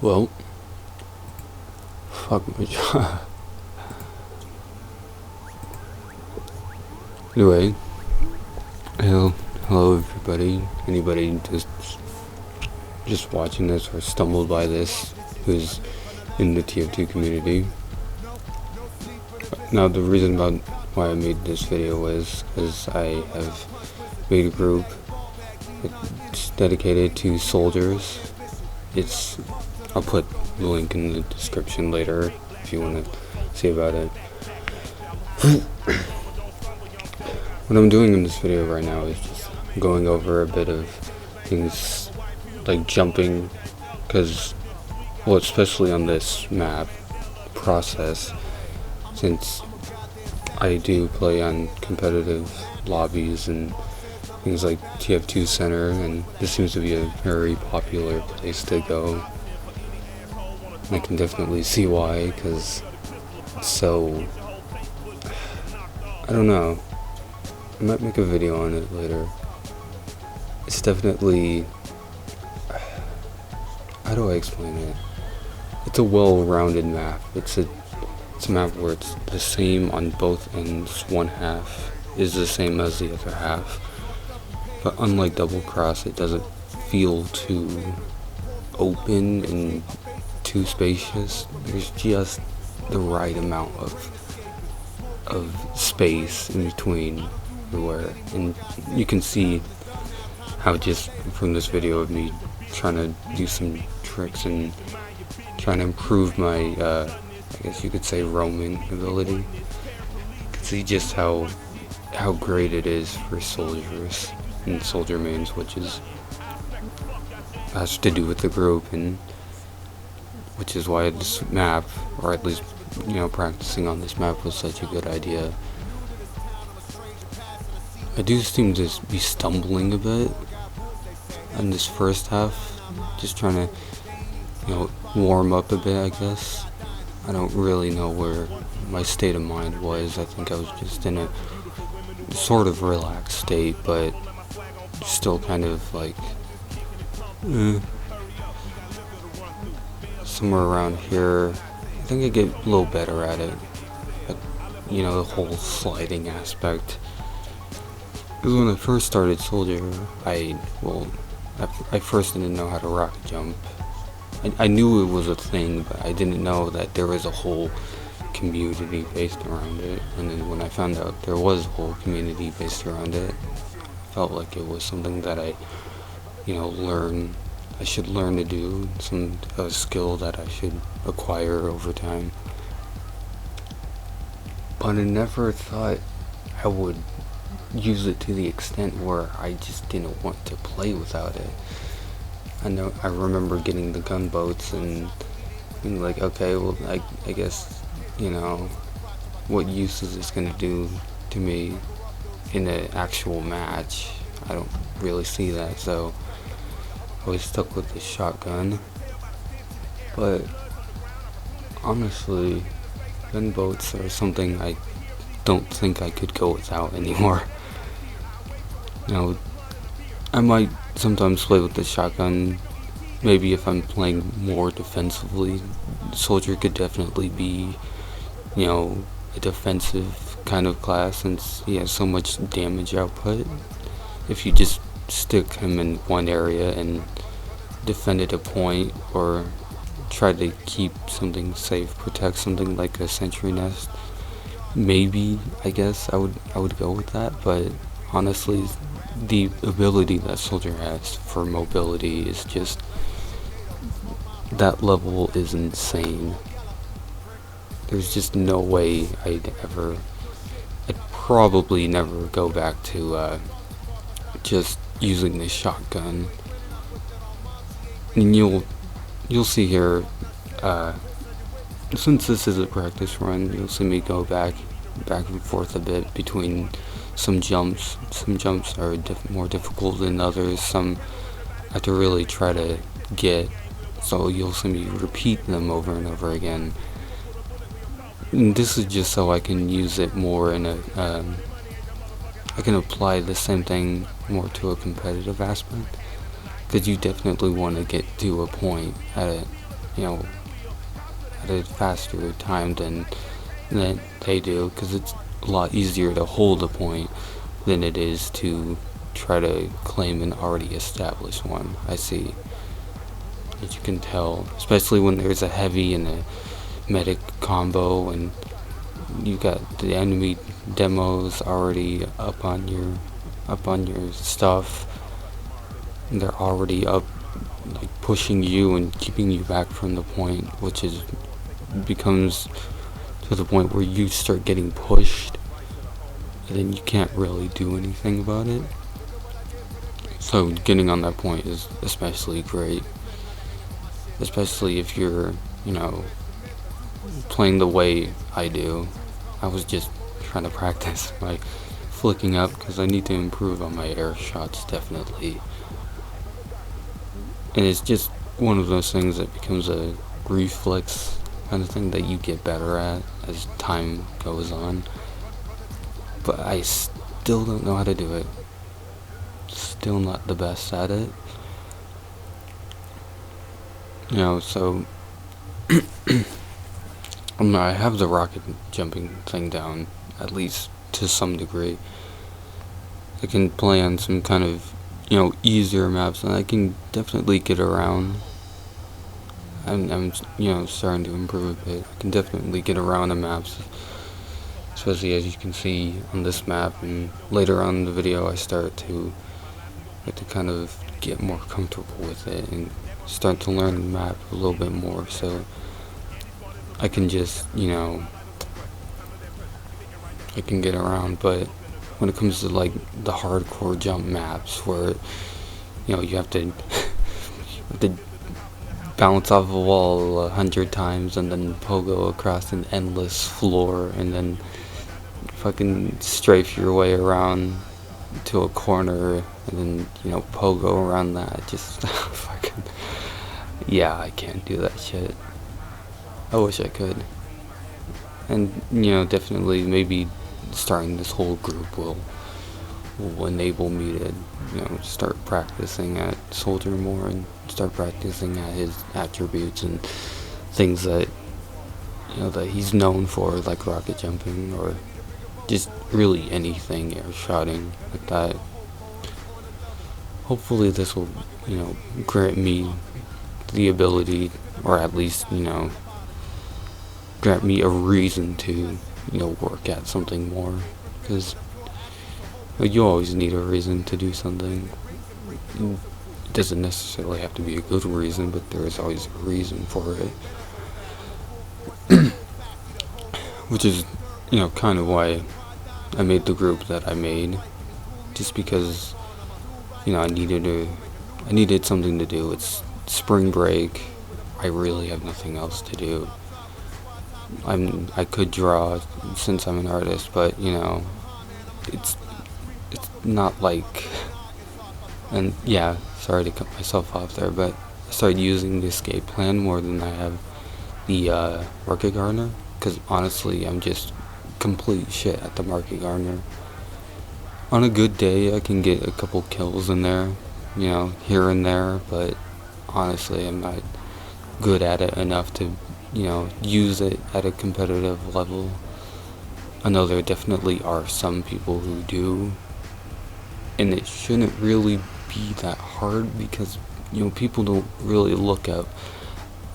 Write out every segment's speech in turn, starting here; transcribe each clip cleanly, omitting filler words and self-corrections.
Well, fuck my job. Anyway, hello everybody. Anybody just watching this or stumbled by this who's in the TF2 community. Now the reason about why I made this video is because I have made a group that's dedicated to soldiers. I'll put the link in the description later if you want to see about it. What I'm doing in this video right now is just going over a bit of things like jumping, because, well, especially on this map, Process, since I do play on competitive lobbies and things like TF2 Center, and this seems to be a very popular place to go. I can definitely see why, because it's so, I don't know, I might make a video on it later. It's definitely, how do I explain it? It's a well-rounded map. It's a map where it's the same on both ends. One half is the same as the other half. But unlike Double Cross, it doesn't feel too open and too spacious. There's just the right amount of space in between everywhere. And you can see how, just from this video of me trying to do some tricks and trying to improve my, I guess you could say, roaming ability. You can see just how great it is for soldiers and soldier mains, which has to do with the group, and which is why this map, or at least, practicing on this map was such a good idea. I do seem to be stumbling a bit in this first half, just trying to, warm up a bit, I guess. I don't really know where my state of mind was. I think I was just in a sort of relaxed state, but still kind of like somewhere around here. I think I get a little better at it, but, the whole sliding aspect. Because when I first started Soldier, I first didn't know how to rocket jump. I knew it was a thing, but I didn't know that there was a whole community based around it. And then when I found out there was a whole community based around it, I felt like it was something that I should learn to do, a skill that I should acquire over time. But I never thought I would use it to the extent where I just didn't want to play without it. I remember getting the gunboats and being like, okay, well, I guess, what use is this gonna do to me in an actual match? I don't really see that, so I was stuck with the shotgun. But honestly, gunboats are something I don't think I could go without anymore. I might sometimes play with the shotgun. Maybe if I'm playing more defensively, Soldier could definitely be, a defensive kind of class, since he has so much damage output. If you just stick him in one area and defend at a point, or try to keep something safe, protect something like a sentry nest, maybe, I guess I would go with that. But honestly, the ability that Soldier has for mobility is just, that level is insane. There's just no way I'd probably never go back to just using the shotgun. And you'll see here, since this is a practice run, you'll see me go back and forth a bit between some jumps. Some jumps are more difficult than others. Some I have to really try to get, so you'll see me repeat them over and over again. And this is just so I can use it more in I can apply the same thing more to a competitive aspect. Because you definitely want to get to a point at you know, at a faster time than they do, because it's a lot easier to hold a point than it is to try to claim an already established one. I see. As you can tell, especially when there's a heavy and a medic combo, and you got the enemy demos already up on your stuff, and they're already up, like pushing you and keeping you back from the point, which is becomes to the point where you start getting pushed, and then you can't really do anything about it. So getting on that point is especially great, especially if you're, you know, playing the way I do. I was just trying to practice my flicking up, because I need to improve on my air shots, definitely. And it's just one of those things that becomes a reflex kind of thing that you get better at as time goes on. But I still don't know how to do it. Still not the best at it. You know, so I have the rocket jumping thing down, at least to some degree. I can play on some kind of, you know, easier maps, and I can definitely get around. I'm you know, starting to improve a bit. I can definitely get around the maps, especially as you can see on this map, and later on in the video I start to kind of get more comfortable with it and start to learn the map a little bit more, so I can just, you know, I can get around. But when it comes to like the hardcore jump maps where, you know, you have to bounce off a wall 100 times and then pogo across an endless floor and then fucking strafe your way around to a corner and then, you know, pogo around that, just fucking, yeah, I can't do that shit. I wish I could. And, you know, definitely maybe starting this whole group will enable me to, you know, start practicing at Soldier more and start practicing at his attributes and things that, you know, that he's known for, like rocket jumping or just really anything, air shotting like that. Hopefully this will, you know, grant me the ability, or at least, you know, grant me a reason to, you know, work at something more, because you always need a reason to do something. It doesn't necessarily have to be a good reason, but there is always a reason for it. Which is, you know, kind of why I made the group that I made, just because, you know, I needed something to do. It's spring break. I really have nothing else to do. I could draw since I'm an artist, but, you know, it's not like, and yeah, sorry to cut myself off there, but I started using the escape plan more than I have the market gardener, because honestly I'm just complete shit at the market gardener. On a good day I can get a couple kills in there, you know, here and there, but honestly I'm not good at it enough to, you know, use it at a competitive level. I know there definitely are some people who do, and it shouldn't really be that hard, because, you know, people don't really look up,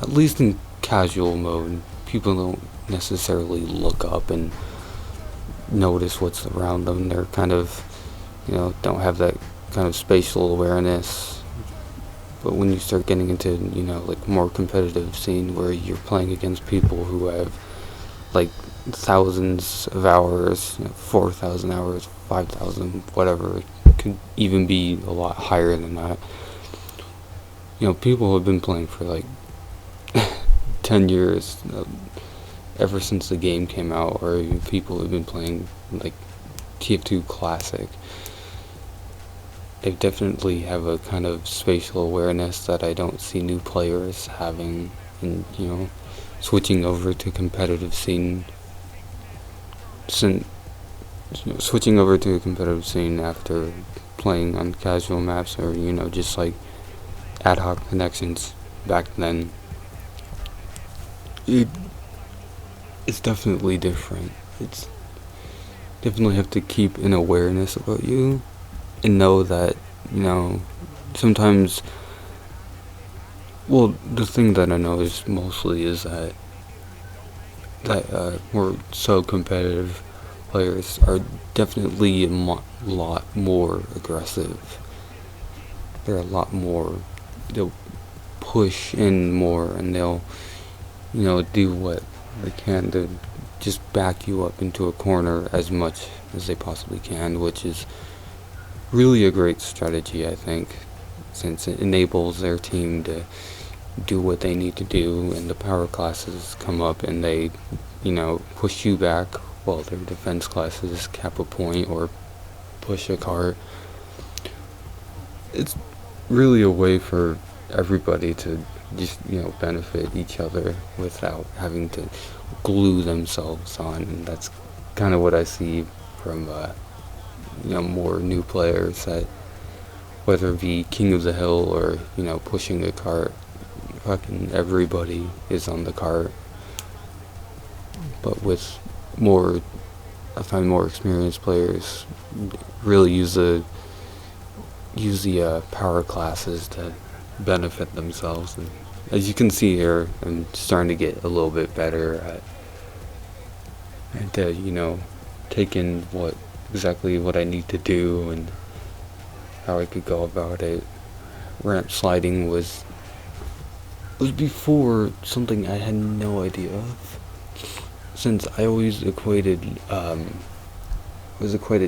at least in casual mode, people don't necessarily look up and notice what's around them. They're kind of, you know, don't have that kind of spatial awareness. But when you start getting into, you know, like more competitive scene where you're playing against people who have like thousands of hours, you know, 4,000 hours, 5,000, whatever, it could even be a lot higher than that. You know, people who have been playing for like 10 years, ever since the game came out, or even people who have been playing like TF2 Classic, they definitely have a kind of spatial awareness that I don't see new players having, and, you know, switching over to competitive scene, switching over to a competitive scene after playing on casual maps, or, you know, just like ad hoc connections back then, it it's definitely different. It's definitely have to keep an awareness about you and know that, you know, sometimes, well, the thing that I know is mostly is that we're so competitive players are definitely a lot more aggressive. They're a lot more, they'll push in more, and they'll, you know, do what they can to just back you up into a corner as much as they possibly can, which is really a great strategy, I think, since it enables their team to do what they need to do, and the power classes come up and they, you know, push you back while their defense classes cap a point or push a cart. It's really a way for everybody to just, you know, benefit each other without having to glue themselves on, and that's kind of what I see from you know, more new players, that whether it be king of the hill or, you know, pushing a cart, fucking everybody is on the cart. But with more, I find more experienced players really use the power classes to benefit themselves. And as you can see here, I'm starting to get a little bit better at you know, take in exactly what I need to do and how I could go about it. Ramp sliding was before something I had no idea of, since I always equated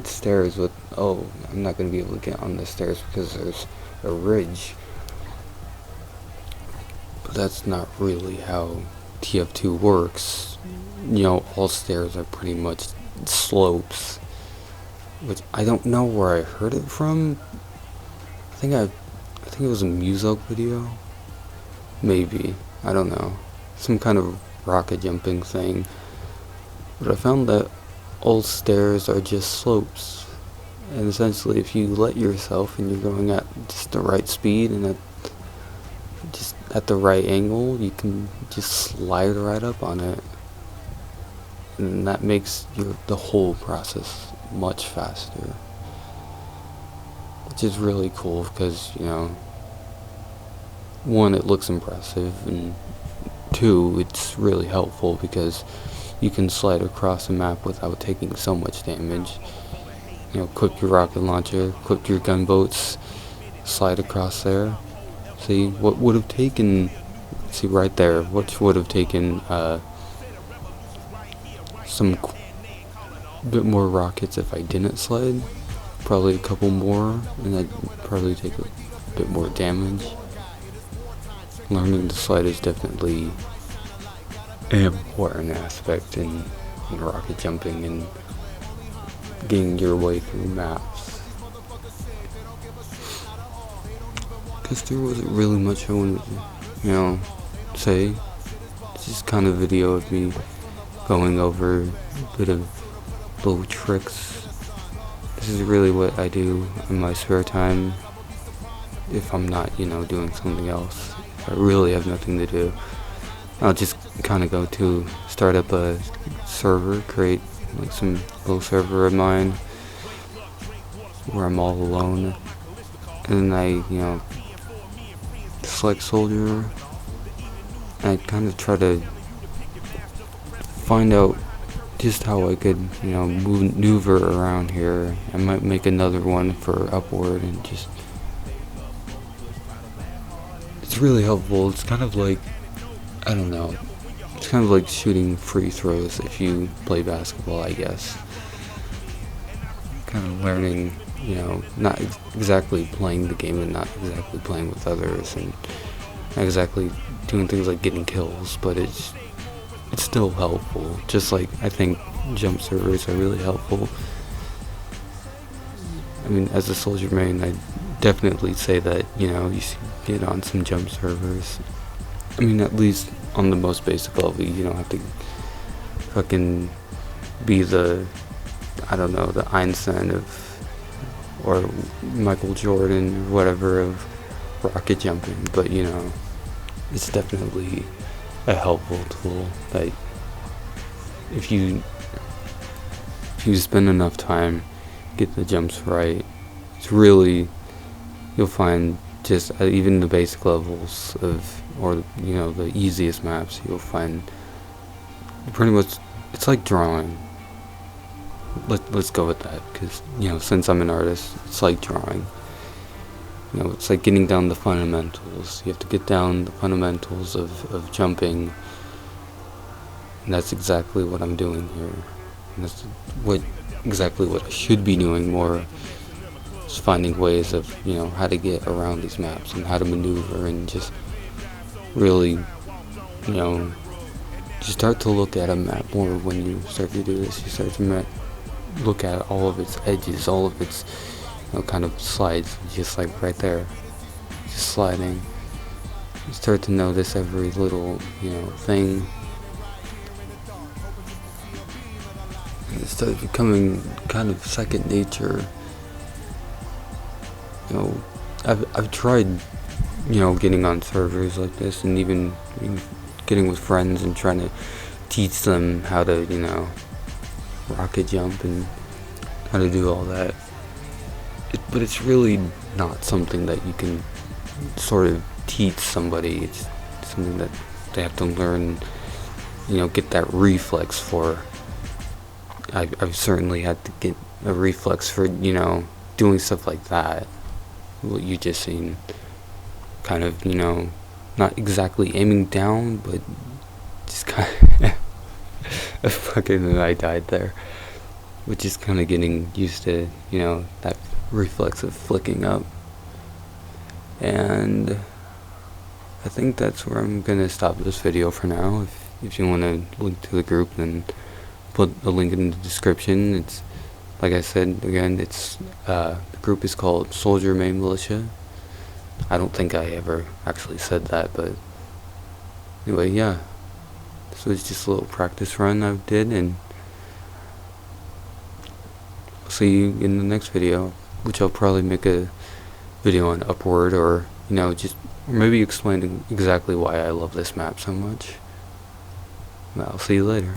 stairs with, oh, I'm not going to be able to get on the stairs because there's a ridge. But that's not really how TF2 works. You know, all stairs are pretty much slopes, which I don't know where I heard it from. I think it was a Muso video. Maybe. I don't know. Some kind of rocket jumping thing. But I found that all stairs are just slopes. And essentially, if you let yourself and you're going at just the right speed and at the right angle, you can just slide right up on it. And that makes the whole process much faster. Which is really cool because, you know, one, it looks impressive, and two, it's really helpful because you can slide across the map without taking so much damage. You know, equip your rocket launcher, equip your gunboats, slide across there. See, what would have taken, see right there, what would have taken some bit more rockets if I didn't slide, probably a couple more, and I'd probably take a bit more damage. Learning to slide is definitely an important aspect in rocket jumping and getting your way through maps. Because there wasn't really much I wanted to, you know, say. It's just kind of a video of me going over a bit of little tricks. This is really what I do in my spare time if I'm not, you know, doing something else. If I really have nothing to do, I'll just kind of go to start up a server, create like some little server of mine where I'm all alone, and then I, you know, select soldier, and I kind of try to find out just how I could, you know, maneuver around here. I might make another one for upward, and just, it's really helpful. It's kind of like, I don't know, it's kind of like shooting free throws if you play basketball, I guess. Kind of learning, you know, not exactly playing the game and not exactly playing with others, and not exactly doing things like getting kills, but it's still helpful. Just like I think jump servers are really helpful. I mean, as a soldier main, I definitely say that, you know, you should get on some jump servers. I mean, at least on the most basic level, you don't have to fucking be the, I don't know, the Einstein of, or Michael Jordan or whatever of rocket jumping, but, you know, it's definitely a helpful tool that if you spend enough time get the jumps right, it's really, you'll find just even the basic levels of, or the easiest maps, you'll find pretty much it's like drawing. Let's go with that, because since I'm an artist, it's like drawing. It's like getting down the fundamentals. You have to get down the fundamentals of jumping, and that's exactly what I'm doing here. And that's exactly what I should be doing more, is finding ways of how to get around these maps and how to maneuver, and just really you start to look at a map more when you start to do this. You start to look at all of its edges, all of its kind of slides, just like right there, just sliding. You start to notice every little thing, and it starts becoming kind of second nature. I've tried getting on servers like this, and even getting with friends and trying to teach them how to rocket jump and how to do all that. But it's really not something that you can sort of teach somebody. It's something that they have to learn, get that reflex for. I've certainly had to get a reflex for doing stuff like that, what you just seen, kind of not exactly aiming down, but just kind of fucking, I died there, but just kind of getting used to that reflex of flicking up. And I think that's where I'm gonna stop this video for now. If you want to link to the group, then put a link in the description. It's like I said again, it's the group is called Soldier Main Militia. I don't think I ever actually said that, but anyway, yeah, this was just a little practice run I did, and I'll see you in the next video, which I'll probably make a video on Upward, or or maybe explaining exactly why I love this map so much. I'll see you later.